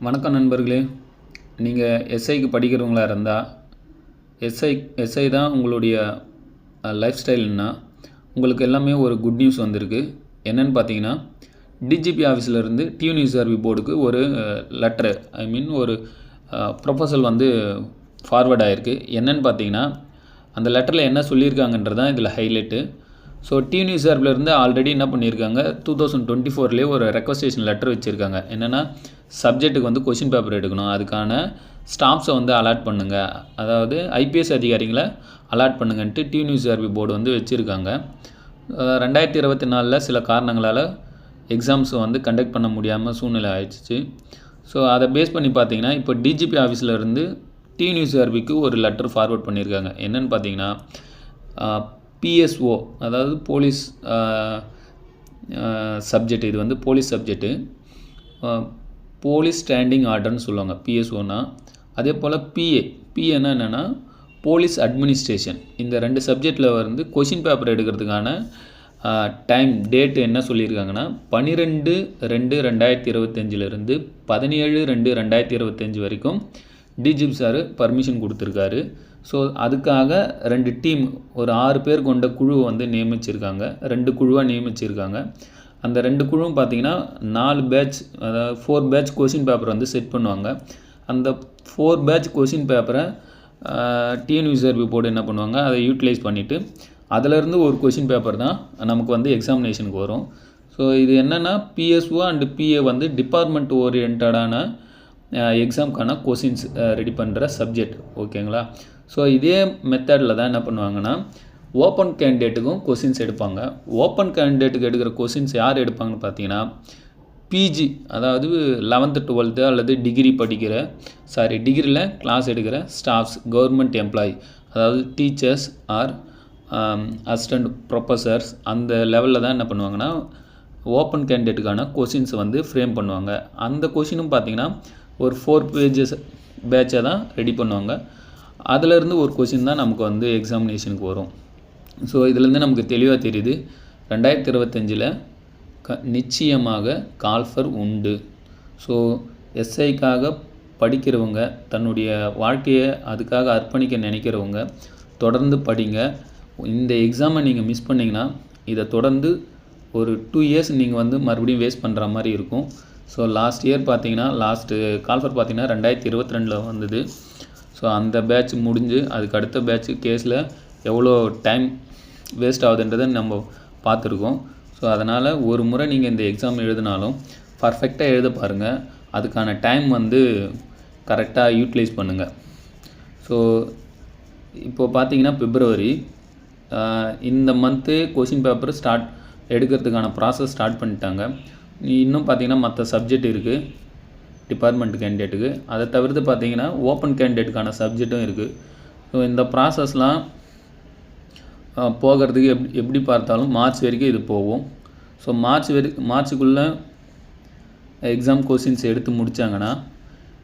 வணக்கம் நண்பர்களே. நீங்கள் எஸ்ஐக்கு படிக்கிறவங்களா இருந்தால் எஸ்ஐ தான் உங்களுடைய லைஃப் ஸ்டைல்னா உங்களுக்கு எல்லாமே ஒரு குட் நியூஸ் வந்திருக்கு. என்னென்னு பார்த்தீங்கன்னா, டிஜிபி ஆஃபீஸிலேருந்து டியூனிவர்சிட்டி போர்டுக்கு ஒரு லெட்டரு ஒரு ப்ரொபோசல் ஃபார்வர்ட் ஆகிருக்கு. என்னென்னு பார்த்தீங்கன்னா, அந்த லெட்டரில் என்ன சொல்லியிருக்காங்கன்றது தான் இதில் ஹைலைட்டு. ஸோ டியூனிவர்சிட்டியிலேருந்து ஆல்ரெடி என்ன பண்ணியிருக்காங்க, 2024 ஒரு ரெக்வஸ்டேஷன் லெட்டர் வச்சுருக்காங்க. என்னென்னா, சப்ஜெக்ட்டுக்கு கொஷின் பேப்பர் எடுக்கணும், அதுக்கான ஸ்டாஃப்ஸை அலாட் பண்ணுங்கள், அதாவது ஐபிஎஸ் அதிகாரிகளை அலாட் பண்ணுங்கன்ட்டு டியூனிவர்சிட்டி போர்டு வச்சுருக்காங்க. 2024 சில காரணங்களால் எக்ஸாம்ஸ் கண்டக்ட் பண்ண முடியாமல் சூழ்நிலை ஆயிடுச்சு. ஸோ அதை பேஸ் பண்ணி பார்த்தீங்கன்னா, இப்போ டிஜிபி ஆஃபீஸில் டியூனிவர்சிட்டிக்கு ஒரு லெட்டர் ஃபார்வர்ட் பண்ணியிருக்காங்க. என்னென்னு பார்த்தீங்கன்னா, பிஎஸ்ஓ அதாவது போலீஸ் சப்ஜெக்ட், இது போலீஸ் சப்ஜெக்ட்டு, போலீஸ் ஸ்டாண்டிங் ஆர்டர்னு சொல்லுவாங்க பிஎஸ்ஓனா. அதே போல் பிஏன்னா என்னென்னா போலீஸ் அட்மினிஸ்ட்ரேஷன். இந்த ரெண்டு சப்ஜெக்டில் கொஷின் பேப்பர் எடுக்கிறதுக்கான டைம் டேட்டு என்ன சொல்லியிருக்காங்கன்னா, 12/2/2025 17/2/2025 வரைக்கும் டிஜிபி சார் பர்மிஷன் கொடுத்துருக்காரு. ஸோ அதுக்காக 2 டீம், ஒரு 6 பேர் கொண்ட குழுவை நியமிச்சிருக்காங்க. 2 குழுவாக நியமிச்சிருக்காங்க. அந்த 2 குழுவும் பார்த்திங்கன்னா 4 பேட்ச், அதாவது 4 பேட்ச் கொஷின் பேப்பர் செட் பண்ணுவாங்க. அந்த 4 பேட்ச் கொஷின் பேப்பரை டிஎன்யூசிஆர்பி போர்டு என்ன பண்ணுவாங்க, அதை யூட்டிலைஸ் பண்ணிவிட்டு அதிலேருந்து ஒரு கொஷின் பேப்பர் தான் நமக்கு எக்ஸாமினேஷனுக்கு வரும். ஸோ இது என்னென்னா, பிஎஸ்ஓ அண்டு பிஏ டிபார்ட்மெண்ட் ஓரியன்டான எக்ஸாமுக்கான கொஷின்ஸ் ரெடி பண்ணுற சப்ஜெக்ட். ஓகேங்களா? ஸோ இதே மெத்தடில் தான் என்ன பண்ணுவாங்கன்னா, ஓப்பன் கேண்டிடேட்டுக்கும் கொஷின்ஸ் எடுப்பாங்க. ஓப்பன் கேண்டிடேட்டுக்கு எடுக்கிற கொஷின்ஸ் யார் எடுப்பாங்கன்னு பார்த்தீங்கன்னா, பிஜி, அதாவது 11th 12th அல்லது டிகிரியில் கிளாஸ் எடுக்கிற ஸ்டாஃப்ஸ், கவர்மெண்ட் எம்ப்ளாயி, அதாவது டீச்சர்ஸ் ஆர் அசிஸ்டண்ட் ப்ரொஃபஸர்ஸ், அந்த லெவலில் தான் என்ன பண்ணுவாங்கன்னா ஓப்பன் கேண்டிடேட்டுக்கான கொஷின்ஸை ஃப்ரேம் பண்ணுவாங்க. அந்த கொஷினும் பார்த்திங்கன்னா ஒரு 4 பேஜஸ் பேட்சை தான் ரெடி பண்ணுவாங்க. அதிலேருந்து ஒரு கொஷின் தான் நமக்கு எக்ஸாமினேஷனுக்கு வரும். ஸோ இதுலேருந்து நமக்கு தெளிவாக தெரியுது, 2025 நிச்சயமாக கால்ஃபர் உண்டு. ஸோ எஸ்ஐக்காக படிக்கிறவங்க, தன்னுடைய வாழ்க்கையை அதுக்காக அர்ப்பணிக்க நினைக்கிறவங்க தொடர்ந்து படிங்க. இந்த எக்ஸாமை நீங்கள் மிஸ் பண்ணிங்கன்னா இதை தொடர்ந்து ஒரு 2 இயர்ஸ் நீங்கள் மறுபடியும் வேஸ்ட் பண்ணுற மாதிரி இருக்கும். ஸோ லாஸ்ட் இயர் பார்த்தீங்கன்னா, கால்ஃபர் பார்த்தீங்கன்னா 2022 வந்தது. ஸோ அந்த பேட்ச் முடிஞ்சு அதுக்கு அடுத்த பேட்ச் கேஸில் எவ்வளோ டைம் வேஸ்ட் ஆகுதுன்றதை நம்ம பார்த்துருக்கோம். ஸோ அதனால் ஒரு முறை நீங்கள் இந்த எக்ஸாம் எழுதினாலும் பர்ஃபெக்டாக எழுத பாருங்கள். அதுக்கான டைம் கரெக்டாக யூட்டிலைஸ் பண்ணுங்கள். ஸோ இப்போது பார்த்தீங்கன்னா பிப்ரவரி, இந்த மந்த்து கொஷின் பேப்பர் எடுக்கிறதுக்கான ப்ராசஸ் ஸ்டார்ட் பண்ணிட்டாங்க. இன்னும் பார்த்தீங்கன்னா மற்ற சப்ஜெக்ட் இருக்குது டிபார்ட்மெண்ட் கேண்டிடேட்டுக்கு. அதை தவிர்த்து பார்த்தீங்கன்னா ஓப்பன் கேண்டிடேட்டுக்கான சப்ஜெக்டும் இருக்குது. ஸோ இந்த ப்ராசஸ்லாம் போகிறதுக்கு எப்படி பார்த்தாலும் மார்ச் வரைக்கும் இது போகும். ஸோ மார்ச்சுக்குள்ளே எக்ஸாம் கொஷின்ஸ் எடுத்து முடித்தாங்கன்னா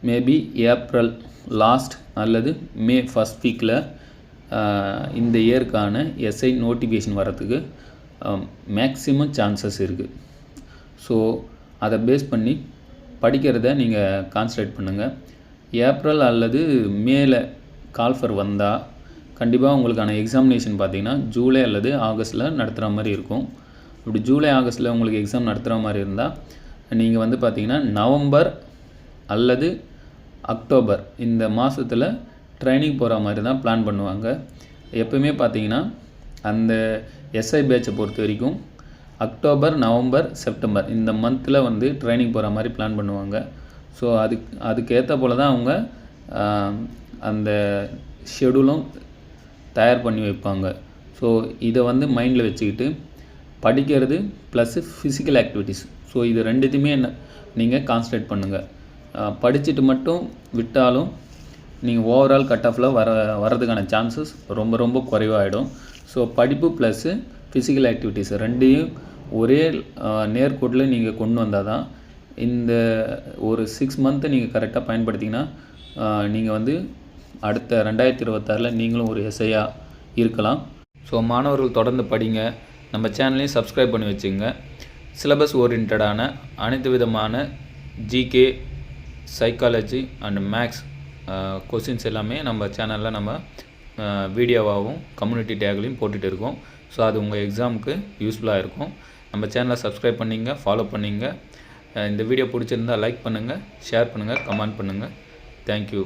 மேபி ஏப்ரல் லாஸ்ட் அல்லது மே ஃபஸ்ட் வீக்கில் இந்த இயருக்கான எஸ்ஐ நோட்டிஃபிகேஷன் வரத்துக்கு மேக்ஸிமம் சான்சஸ் இருக்குது. ஸோ அதை பேஸ் பண்ணி படிக்கிறத நீங்கள் கான்சன்ட்ரேட் பண்ணுங்கள். ஏப்ரல் அல்லது மேல கால்ஃபர் வந்தால் கண்டிப்பாக உங்களுக்கான எக்ஸாமினேஷன் பார்த்திங்கன்னா ஜூலை அல்லது ஆகஸ்ட்டில் நடத்துகிற மாதிரி இருக்கும். இப்படி ஜூலை ஆகஸ்ட்டில் உங்களுக்கு எக்ஸாம் நடத்துகிற மாதிரி இருந்தால் நீங்கள் பார்த்திங்கன்னா நவம்பர் அல்லது அக்டோபர் இந்த மாதத்தில் ட்ரைனிங் போகிற மாதிரி தான் பிளான் பண்ணுவாங்க. எப்போயுமே பார்த்திங்கன்னா அந்த எஸ்ஐ பேட்சை பொறுத்த வரைக்கும் அக்டோபர், நவம்பர், செப்டம்பர் இந்த மந்தில் ட்ரைனிங் போகிற மாதிரி பிளான் பண்ணுவாங்க. ஸோ அதுக்கேற்ற போல் தான் அவங்க அந்த ஷெடியூலும் தயார் பண்ணி வைப்பாங்க. ஸோ இதை மைண்டில் வச்சுக்கிட்டு படிக்கிறது ப்ளஸ்ஸு ஃபிசிக்கல் ஆக்டிவிட்டீஸ், ஸோ இது ரெண்டுத்தையுமே நீங்கள் கான்சன்ட்ரேட் பண்ணுங்கள். படிச்சுட்டு மட்டும் விட்டாலும் நீங்கள் ஓவரால் கட் ஆஃபில் வரதுக்கான சான்சஸ் ரொம்ப ரொம்ப குறைவாகிடும். ஸோ படிப்பு ப்ளஸ்ஸு ஃபிசிக்கல் ஆக்டிவிட்டீஸ் ரெண்டையும் ஒரே நேர்கோட்டில் நீங்கள் கொண்டு வந்தால் தான் இந்த ஒரு 6 மந்த்தை நீங்கள் கரெக்டாக பயன்படுத்திங்கன்னா நீங்கள் அடுத்த 2026 நீங்களும் ஒரு எஸ்ஐயாக இருக்கலாம். ஸோ மாணவர்கள் தொடர்ந்து படிங்க. நம்ம சேனலையும் சப்ஸ்கிரைப் பண்ணி வச்சுங்க. சிலபஸ் ஓரியன்டான அனைத்து விதமான GK psychology and maths questions எல்லாமே நம்ம சேனலில் நம்ம வீடியோவாகவும் கம்யூனிட்டி டேக்லையும் போட்டுகிட்டு இருக்கோம். ஸோ அது உங்கள் எக்ஸாமுக்கு யூஸ்ஃபுல்லாக இருக்கும். நம்ம சேனலை சப்ஸ்கிரைப் பண்ணிங்க, ஃபாலோ பண்ணிங்க. இந்த வீடியோ பிடிச்சிருந்தால் லைக் பண்ணுங்கள், ஷேர் பண்ணுங்கள், கமெண்ட் பண்ணுங்கள். தேங்க்யூ.